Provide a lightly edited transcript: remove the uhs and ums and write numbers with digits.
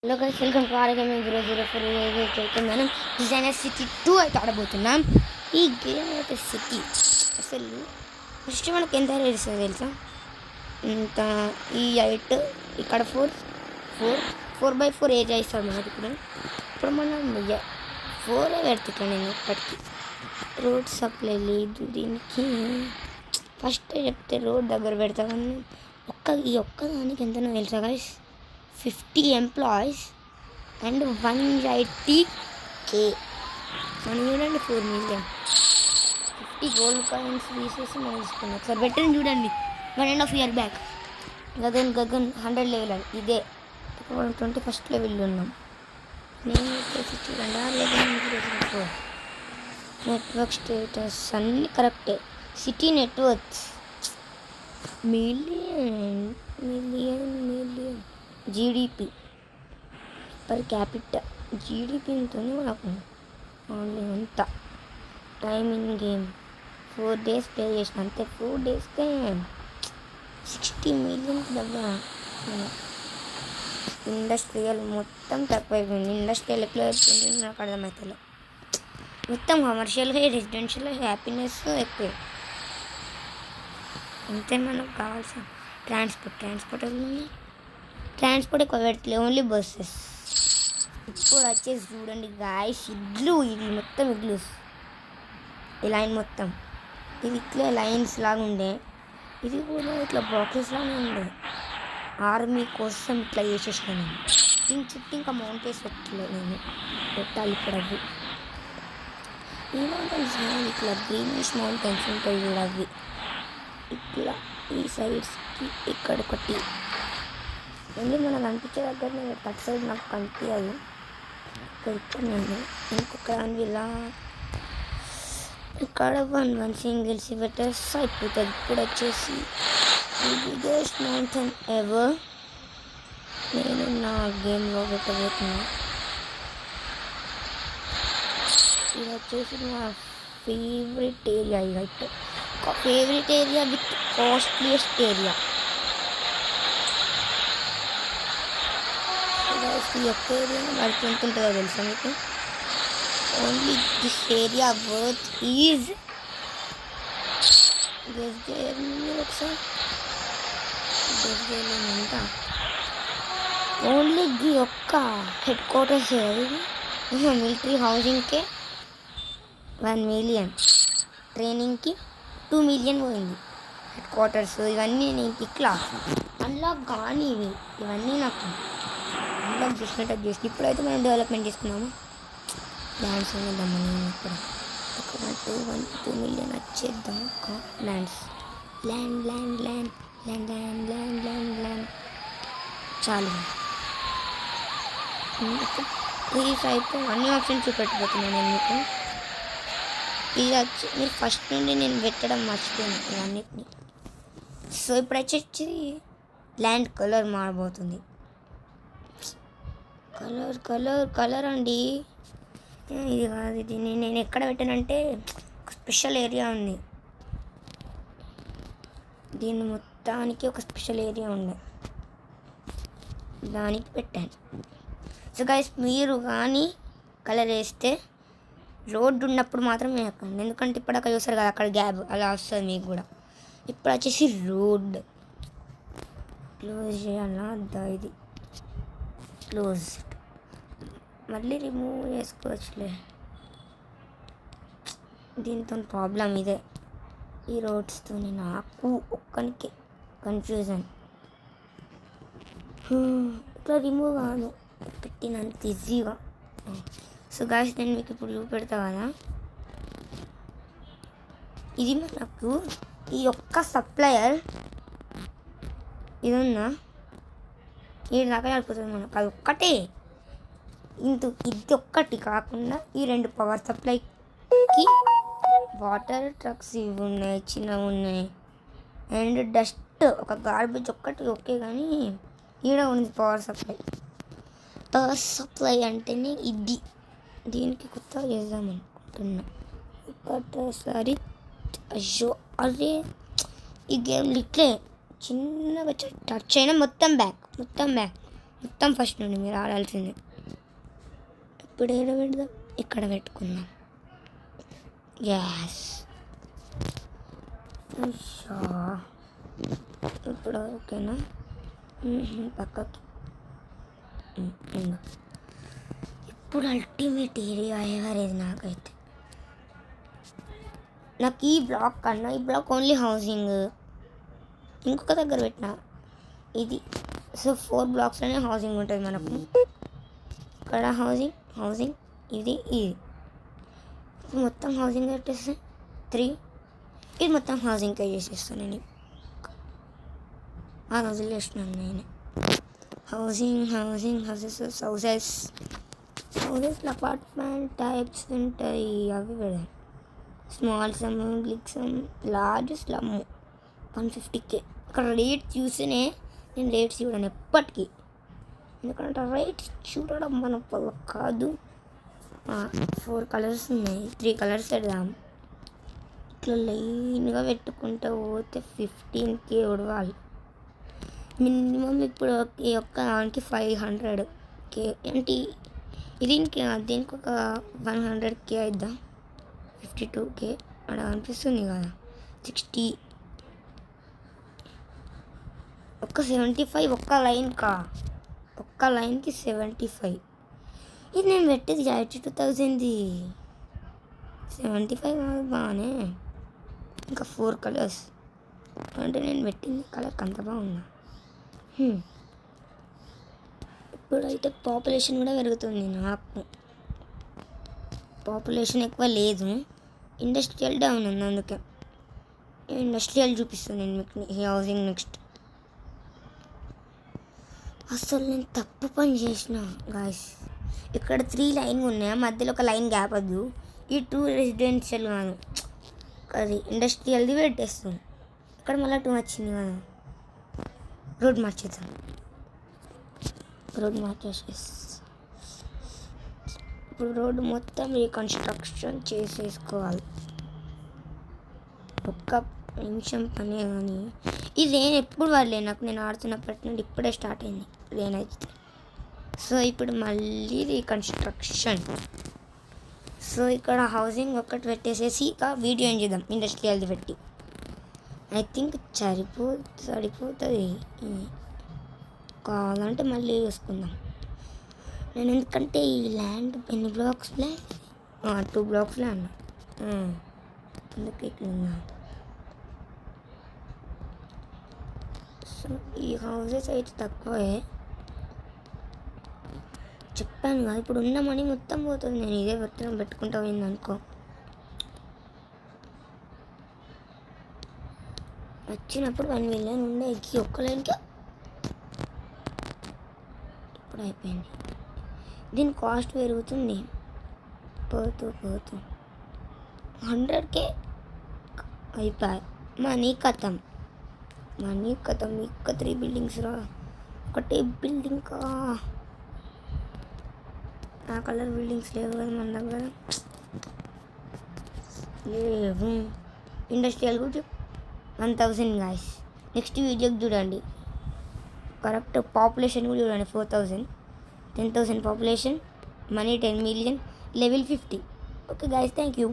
Hello guys, welcome to R Gaming 004. అయితే మనం designer city 2 అయితే ఆడబోతున్నాం. ఈ గేమ్ అయితే సిటీ అసలు ఫస్ట్ మనకి ఎంత తెలుస్తుంది తెలుసా? ఇంత ఈ 8 ఇక్కడ 4 ఏజ్ ఇస్తాడు మనకి. ఇప్పుడు మనం 4 పెడుతున్నా నేను ఇప్పటికి. రోడ్ సప్లై లేదు దీనికి. ఫస్ట్ చెప్తే రోడ్ దగ్గర పెడతా కానీ ఈ ఒక్కదానికి ఎంతనో తెలుసా గైస్? 50 employees and 180K. మనం చూడండి 4 million 50 గోల్డ్ కాయిన్స్ తీసేసి మనం తీసుకున్నాం. ఒకసారి బెటర్ చూడండి. 1.5 year బ్యాక్ గగన్ 100 లెవెల్ ఇదే. ఇప్పుడు మనం 21st లెవెల్లో ఉన్నాం. నేను చూడండి నెట్వర్క్ స్టేటస్ అన్నీ కరెక్టే. City networks million GDP per capital. జీడిపితో మనకు ఓన్లీ అంత time in game 4 days play చేసిన అంతే. 4 daysకే 60 million దగ్గర. ఇండస్ట్రియల్ మొత్తం తక్కువ అయిపోయింది. ఇండస్ట్రియల్ ఎట్లా అయిపోయింది నాకు అర్థమవుతుంది. మొత్తం కమర్షియల్గా రెసిడెన్షియల్ హ్యాపీనెస్ ఎక్కువ. అంతే మనకు కావాల్సిన ట్రాన్స్పోర్ట్ ఎక్కువ పెట్టలే, ఓన్లీ బస్సెస్. ఇప్పుడు వచ్చేసి చూడండి గాయస్, ఇది మొత్తం ఇగ్లూస్. ఈ లైన్ మొత్తం ఇది ఇట్లే లైన్స్ లాగా ఉండే. ఇది కూడా ఇట్లా బాక్సెస్ లాగా ఉండే. ఆర్మీ కోసం ఇట్లా చేసేసినాను. దీని చుట్టూ ఇంకా మౌంటైన్స్ పెట్టాలి ఇప్పుడు. అవి ఈ మౌంటైన్స్ ఇట్లా గ్రీనిష్ మౌంటైన్స్ ఉంటాయి కూడా. అవి ఇట్లా ఈ సైడ్స్కి ఇక్కడ ఒకటి ఓన్లీ మనకు అనిపించే దగ్గర కట్ సైడ్ నాకు కనిపించదు. ఇక్కడ నుండి ఇంకొక ఇలా ఇక్కడ 1 సింగిల్ సివెటర్స్ అయిపోతుంది. ఇప్పుడు వచ్చేసి బిగ్గెస్ట్ మౌంటైన్ ఎవర్ నేను నా గేమ్లో పెట్టబోతున్నా. ఇది వచ్చేసి నా ఫేవరెట్ ఏరియా. అయితే ఒక favourite area with costliest area. ఈ ఒక్క ఏరియా వాడికి ఎంత ఉంటుందో తెలుసా మీకు? Only this area worth is ఒకసారి ఎంత? ఓన్లీ ఈ ఒక్క హెడ్ క్వార్టర్స్ మిలిటరీ హౌసింగ్కే 1 million, ట్రైనింగ్కి 2 million పోయింది. హెడ్ క్వార్టర్స్ ఇవన్నీ నేను ఇట్లా అన్లాక్ కానీ ఇవన్నీ నాకు అన్లాక్ చేసినట్టు చేసి. ఇప్పుడైతే మనం డెవలప్మెంట్ చేసుకున్నాము. ల్యాండ్స్ అనేద్దాము. నేను ఇప్పుడు ఒక 2 million వచ్చేద్దాం. ల్యాండ్స్ ల్యాండ్ చాలు. ప్లీజ్ అయితే అన్ని ఆప్షన్స్ చూపెట్టబోతున్నాను నేను మీకు. ఇది వచ్చి మీరు ఫస్ట్ నుండి నేను పెట్టడం మర్చిపోయాను ఇవన్నిటిని. సో ఇప్పుడు వచ్చి ల్యాండ్ కలర్ మారబోతుంది. కలర్ అండి. ఇది కాదు. ఇది నేను ఎక్కడ పెట్టానంటే ఒక స్పెషల్ ఏరియా ఉంది. దీన్ని మొత్తానికి ఒక స్పెషల్ ఏరియా ఉంది, దానికి పెట్టాను. సో గైస్, మీరు కానీ కలర్ వేస్తే రోడ్డు ఉన్నప్పుడు మాత్రమే ఎక్కండి. ఎందుకంటే ఇప్పుడు అక్కడ చూస్తారు కదా, అక్కడ గ్యాప్ అలా వస్తుంది మీకు కూడా. ఇప్పుడు వచ్చేసి రోడ్ క్లోజ్ చేయాలా? ఇది క్లోజ్ మళ్ళీ రిమూవ్ చేసుకోవచ్చులే. దీంతో ప్రాబ్లం ఇదే, ఈ రోడ్స్తో నాకు ఒక్కనికి కన్ఫ్యూజన్. ఇట్లా రిమూవ్ కాదు, పెట్టినంత ఈజీగా. సో గాయస్, నేను మీకు ఇప్పుడు చూపెడతా కదా. ఇది మనకు ఈ ఒక్క సప్లయర్ ఇది ఉన్నా ఈ దాకా నడిపోతుంది మనకు. అది ఒక్కటే ఇది ఒక్కటి కాకుండా ఈ 2 పవర్ సప్లైకి వాటర్ ట్రక్స్ ఇవి ఉన్నాయి, చిన్నవి ఉన్నాయి. అండ్ డస్ట్ ఒక గార్బేజ్ ఒక్కటి ఓకే, కానీ ఈడ ఉంది పవర్ సప్లై అంటేనే ఇది. దీనికి కొత్తగా చేద్దాం అనుకుంటున్నా ఒకటేసారి. అయ్యో అరే, ఈ గేమ్ ఇట్లే చిన్నగా టచ్ అయినా మొత్తం బ్యాక్. మొత్తం ఫస్ట్ నుండి మీరు ఆడాల్సిందే. ఇప్పుడు ఏదో పెడదాం, ఇక్కడ పెట్టుకుందాం. గ్యాస్ ఇప్పుడు ఓకేనా? పక్కకి ఇప్పుడు అల్టిమేట్ ఏరియా ఎవరేది నాకైతే. నాకు ఈ బ్లాక్ కన్నా ఈ బ్లాక్ ఓన్లీ హౌసింగ్. ఇంకొక దగ్గర పెట్టిన ఇది. సో 4 బ్లాక్స్లోనే హౌసింగ్ ఉంటుంది మనకు. ఇక్కడ హౌసింగ్ ఇది మొత్తం హౌసింగ్ పెట్టేస్తే 3. ఇది మొత్తం హౌసింగ్కే చేసేస్తాను నేను. ఆ రోజులు వేసినాను నేను. హౌసెస్ అపార్ట్మెంట్ టైప్స్ ఉంటాయి. అవి పెడదాం. Small sum, big sum, large sum 150K. ఇక్కడ రేట్ చూస్తేనే నేను రేట్స్ చూడను ఎప్పటికీ, ఎందుకంటే రేట్స్ చూడడం మన వల్ల కాదు. 4 కలర్స్ ఉన్నాయి, 3 కలర్స్ పెడదాం. ఇట్లా లైన్గా పెట్టుకుంటూ పోతే 15K ఉడవాలి మినిమం. ఇప్పుడు ఈ ఒక్క దానికి 500K ఏంటి, దీనికి ఒక 100K అయిద్దాం. 52K అక్కడ అనిపిస్తుంది కదా. 60 ఒక్క 75 ఒక్క లైన్కి 75. ఇది నేను పెట్టేది 82,000ది. 75 బాగానే. ఇంకా 4 కలర్స్ అంటే నేను పెట్టింది కలర్కి అంత బాగుందా. ఇప్పుడైతే పాపులేషన్ కూడా పెరుగుతుంది. నాకు పాపులేషన్ ఎక్కువ లేదు, ఇండస్ట్రియల్ డౌన్ ఉంది. అందుకే ఇండస్ట్రియల్ చూపిస్తాను నేను మీకు. Housing next. అసలు నేను తప్పు పని చేసిన గాయస్. ఇక్కడ 3 లైన్లు ఉన్నాయి, మధ్యలో ఒక లైన్ గ్యాప్ వద్దు. ఈ 2 రెసిడెన్షియల్ కాదు, అది ఇండస్ట్రియల్ది పెట్టేస్తాం. ఇక్కడ మళ్ళీ 2 వచ్చింది కదా. రోడ్ మార్చేద్దాం. ఇప్పుడు రోడ్డు మొత్తం రీకన్స్ట్రక్షన్ చేసేసుకోవాలి. ఒక్క నిమిషం పని కానీ. ఈ రెయిన్ ఎప్పుడు పడలేదు నాకు, నేను ఆడుతున్నప్పటి నుండి ఇప్పుడే స్టార్ట్ అయింది రెయిన్ అయితే. సో ఇప్పుడు మళ్ళీ రీకన్స్ట్రక్షన్. సో ఇక్కడ హౌసింగ్ ఒక్కటి పెట్టేసేసి ఇక వీడియో ఏం చేద్దాం ఇండస్ట్రియల్ది పెట్టి. ఐ థింక్ సరిపోతుంది. కావాలంటే మళ్ళీ చూసుకుందాం. నేను ఎందుకంటే ఈ ల్యాండ్ ఎన్ని బ్లాక్స్లే, 2 బ్లాక్స్లే అన్నా. అందుకే ఇట్లా. సో ఈ హౌసెస్ అయితే తక్కువే చెప్పాను కదా. ఇప్పుడు ఉన్న మనీ మొత్తం పోతుంది. నేను ఇదే పెట్టుకుంటా పోయింది అనుకో. వచ్చినప్పుడు 1 మిలియన్ ఉండే ఒక్క లైన్కి. ఇప్పుడు అయిపోయింది. దీని కాస్ట్ పెరుగుతుంది పోతూ 100K అయిపోయాయి. మనీ కథం. ఇంకా 3 బిల్డింగ్స్ రా. ఒకటే బిల్డింగ్ ఆ కలర్ బిల్డింగ్స్ లేవు కదా మన దగ్గర. లేవు. ఇండస్ట్రియల్ కూడా 1000 గాయస్. నెక్స్ట్ వీడియోకి చూడండి. కరెక్ట్ పాపులేషన్ కూడా చూడండి. 4,000, 10,000 population, money 10 million, level 50. Okay guys, thank you.